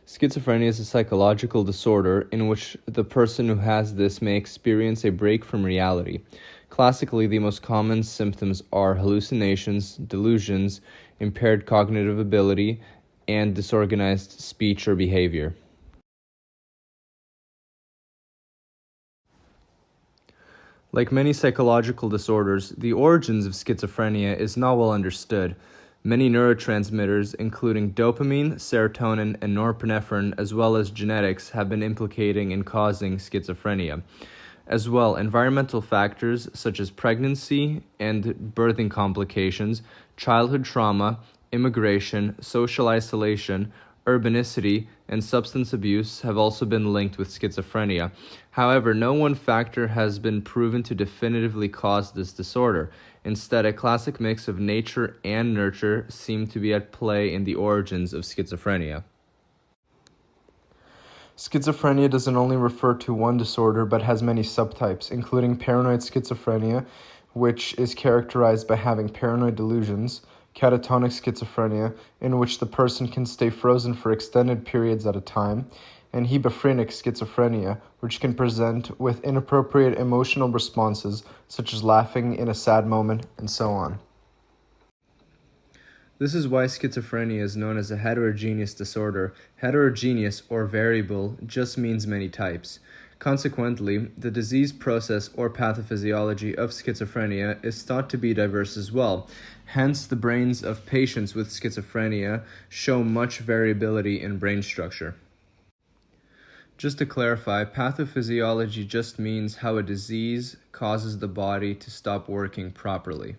Schizophrenia is a psychological disorder in which the person who has this may experience a break from reality. Classically, the most common symptoms are hallucinations, delusions, impaired cognitive ability, and disorganized speech or behavior. Like many psychological disorders, the origins of schizophrenia is not well understood. Many neurotransmitters, including dopamine, serotonin, and norepinephrine, as well as genetics, have been implicated in causing schizophrenia. As well, environmental factors such as pregnancy and birthing complications, childhood trauma, immigration, social isolation, urbanicity, and substance abuse have also been linked with schizophrenia. However, no one factor has been proven to definitively cause this disorder. Instead, a classic mix of nature and nurture seem to be at play in the origins of schizophrenia. Schizophrenia doesn't only refer to one disorder but has many subtypes, including paranoid schizophrenia, which is characterized by having paranoid delusions, catatonic schizophrenia, in which the person can stay frozen for extended periods at a time, and hebephrenic schizophrenia, which can present with inappropriate emotional responses such as laughing in a sad moment, and so on. This is why schizophrenia is known as a heterogeneous disorder. Heterogeneous, or variable, just means many types. Consequently, the disease process or pathophysiology of schizophrenia is thought to be diverse as well. Hence, the brains of patients with schizophrenia show much variability in brain structure. Just to clarify, pathophysiology just means how a disease causes the body to stop working properly.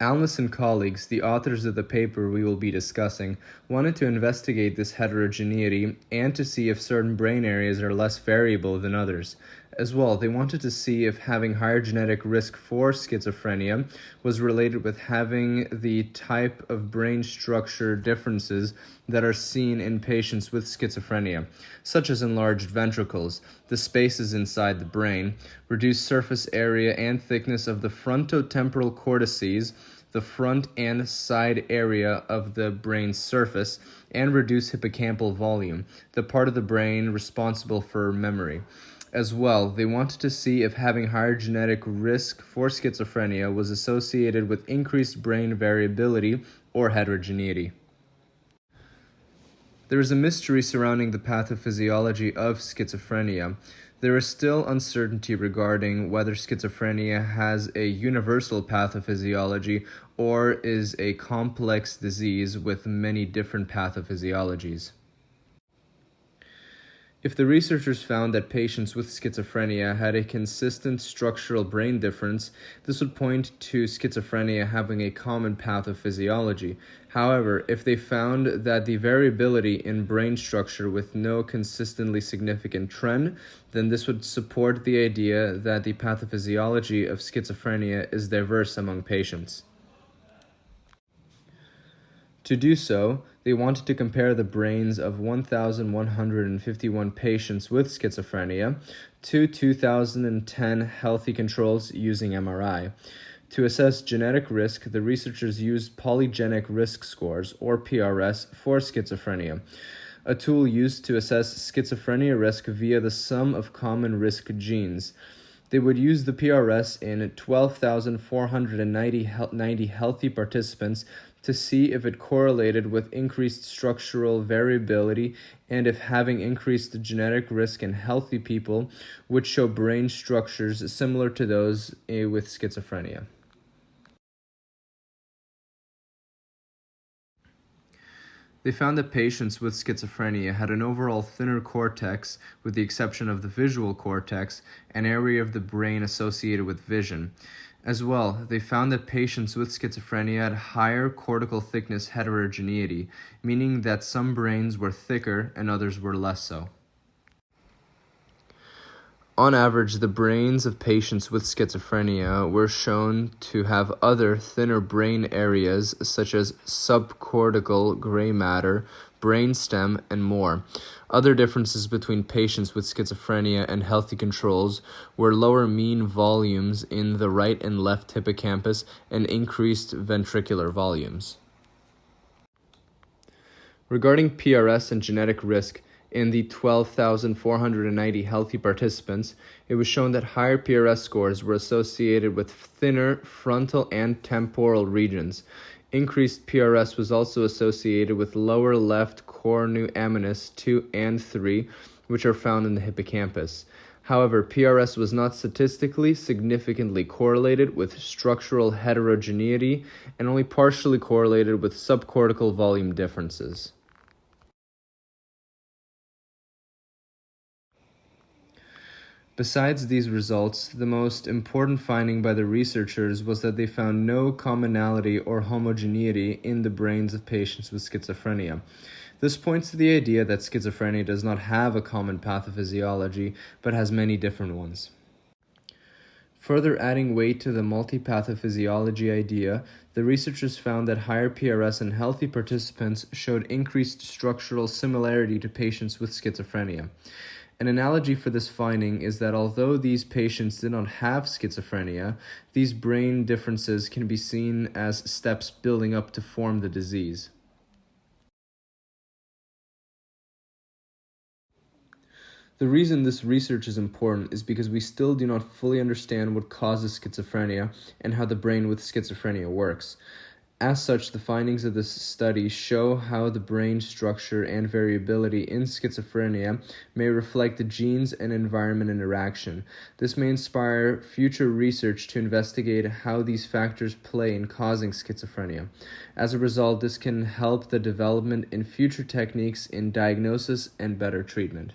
Alnæs and colleagues, the authors of the paper we will be discussing, wanted to investigate this heterogeneity and to see if certain brain areas are less variable than others. As well, they wanted to see if having higher genetic risk for schizophrenia was related with having the type of brain structure differences that are seen in patients with schizophrenia, such as enlarged ventricles, the spaces inside the brain, reduced surface area and thickness of the frontotemporal cortices, the front and side area of the brain's surface, and reduced hippocampal volume, the part of the brain responsible for memory. As well, they wanted to see if having higher genetic risk for schizophrenia was associated with increased brain variability or heterogeneity. There is a mystery surrounding the pathophysiology of schizophrenia. There is still uncertainty regarding whether schizophrenia has a universal pathophysiology or is a complex disease with many different pathophysiologies. If the researchers found that patients with schizophrenia had a consistent structural brain difference, this would point to schizophrenia having a common pathophysiology. However, if they found that the variability in brain structure with no consistently significant trend, then this would support the idea that the pathophysiology of schizophrenia is diverse among patients. To do so, they wanted to compare the brains of 1,151 patients with schizophrenia to 2,010 healthy controls using MRI. To assess genetic risk, the researchers used polygenic risk scores, or PRS, for schizophrenia, a tool used to assess schizophrenia risk via the sum of common risk genes. They would use the PRS in 12,490 healthy participants to see if it correlated with increased structural variability and if having increased genetic risk in healthy people would show brain structures similar to those with schizophrenia. They found that patients with schizophrenia had an overall thinner cortex, with the exception of the visual cortex, an area of the brain associated with vision. As well, they found that patients with schizophrenia had higher cortical thickness heterogeneity, meaning that some brains were thicker and others were less so. On average, the brains of patients with schizophrenia were shown to have other thinner brain areas such as subcortical gray matter, brainstem, and more. Other differences between patients with schizophrenia and healthy controls were lower mean volumes in the right and left hippocampus and increased ventricular volumes. Regarding PRS and genetic risk, in the 12,490 healthy participants, it was shown that higher PRS scores were associated with thinner frontal and temporal regions. Increased PRS was also associated with lower left cornu-aminus 2 and 3, which are found in the hippocampus. However, PRS was not statistically significantly correlated with structural heterogeneity and only partially correlated with subcortical volume differences. Besides these results, the most important finding by the researchers was that they found no commonality or homogeneity in the brains of patients with schizophrenia. This points to the idea that schizophrenia does not have a common pathophysiology, but has many different ones. Further adding weight to the multipathophysiology idea, the researchers found that higher PRS in healthy participants showed increased structural similarity to patients with schizophrenia. An analogy for this finding is that although these patients did not have schizophrenia, these brain differences can be seen as steps building up to form the disease. The reason this research is important is because we still do not fully understand what causes schizophrenia and how the brain with schizophrenia works. As such, the findings of this study show how the brain structure and variability in schizophrenia may reflect the genes and environment interaction. This may inspire future research to investigate how these factors play in causing schizophrenia. As a result, this can help the development in future techniques in diagnosis and better treatment.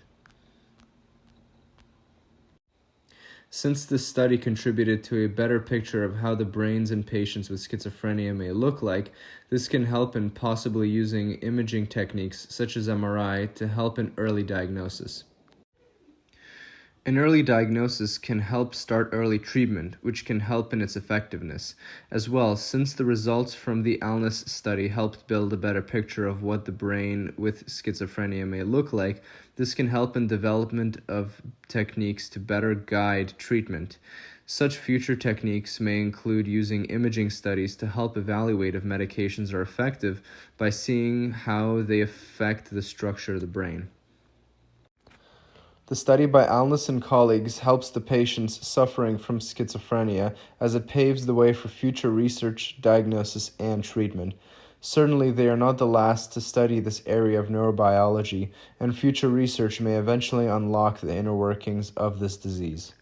Since this study contributed to a better picture of how the brains in patients with schizophrenia may look like, this can help in possibly using imaging techniques such as MRI to help in early diagnosis. An early diagnosis can help start early treatment, which can help in its effectiveness. As well, since the results from the Alnæs study helped build a better picture of what the brain with schizophrenia may look like, this can help in development of techniques to better guide treatment. Such future techniques may include using imaging studies to help evaluate if medications are effective by seeing how they affect the structure of the brain. The study by Alnæs and colleagues helps the patients suffering from schizophrenia as it paves the way for future research, diagnosis, and treatment. Certainly, they are not the last to study this area of neurobiology, and future research may eventually unlock the inner workings of this disease.